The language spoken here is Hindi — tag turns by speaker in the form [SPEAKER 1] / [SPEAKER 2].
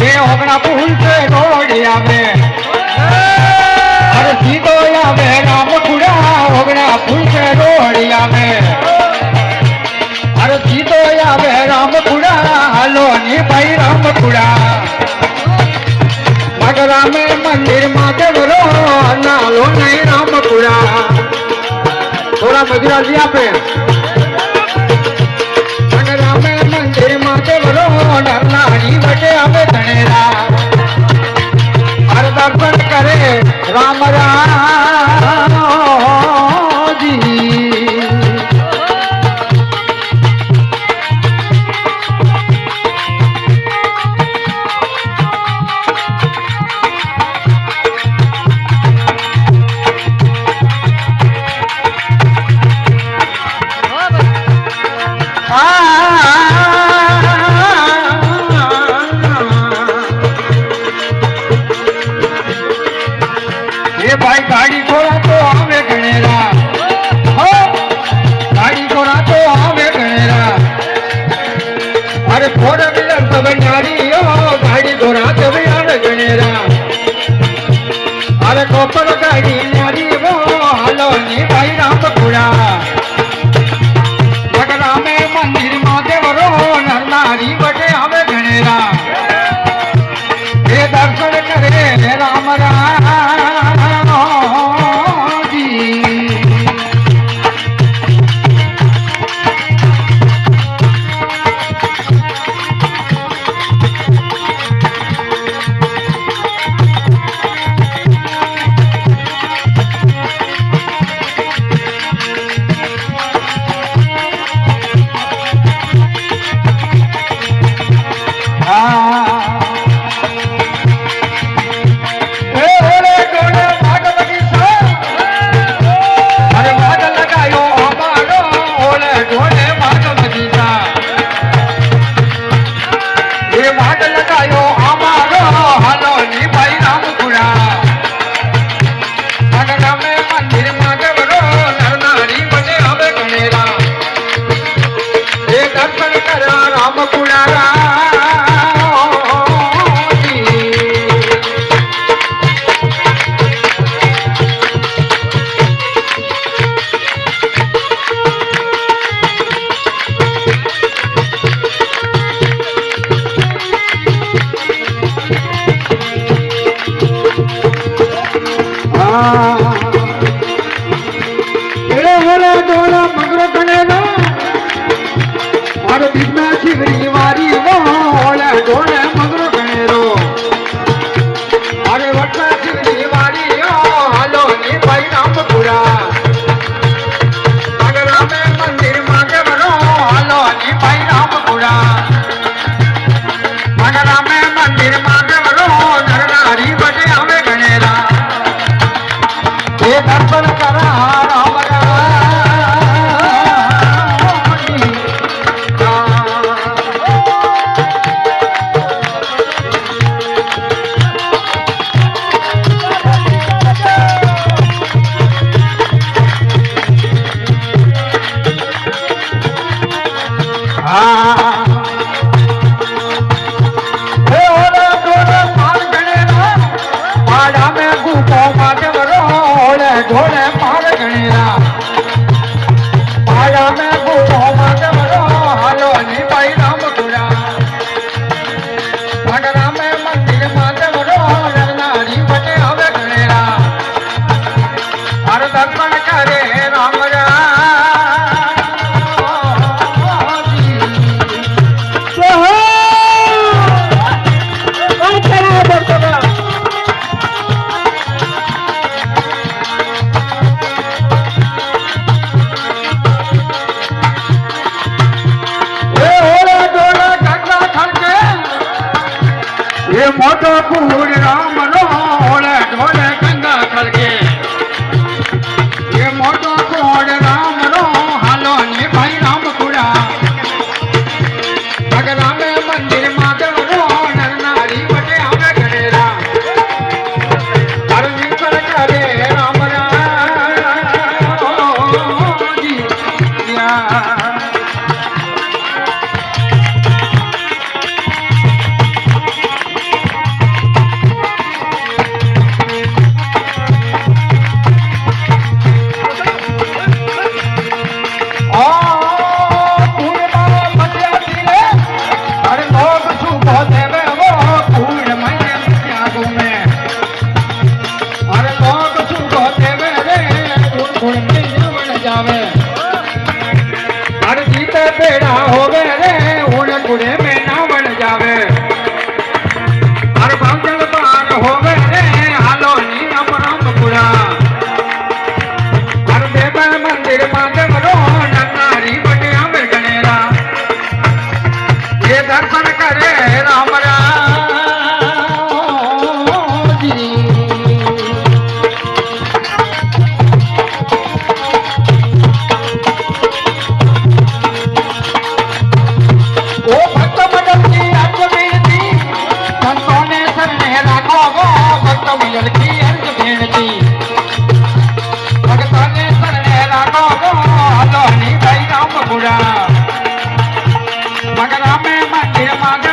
[SPEAKER 1] ये होगना फूल से रोड़िया में अरे सीधो या में राम कुड़ा होगना फूल से रोड़िया में अरे सीधो या में राम कुड़ा हलो नी भाई राम कुड़ा मगरा में मंदिर माते बरो नालो नहीं राम कुड़ा थोड़ा मजरा दिया पे मगरा में मंदिर माते बरो नारी बटे हमें धनेरा हर दर्शन करे राम राम जी भाई गाड़ी घोड़ा तो हमें गणेरा हो गाड़ी घोड़ा तो हमें गणेरा अरे फोर व्हीलर सब नारी हो गाड़ी घोड़ा सब यार गणेरा अरे कोपर गाड़ी नारी वो हलो नी भाई राम कुड़ा जगरा में मंदिर माते वरो नर नारी बटे हमें गणेरा ये दर्शन करे राम राम घोड़े मार गणेरा पाया में बूढ़ो माते बरो हालो नी भाई राम कुड़ा मगरा में मंदिर माते बरो नारी बटे हवे गणेरा हर दर्शन करे राम राम जी कुड़े में नावण जावे हर भंजन पार होवे रे हालो नी अमराम पुरा हर देव मंदिर माधव रो नन्नारी बटिया में गणेरा ये दर्शन करे राम मगरा में मंदिर मांग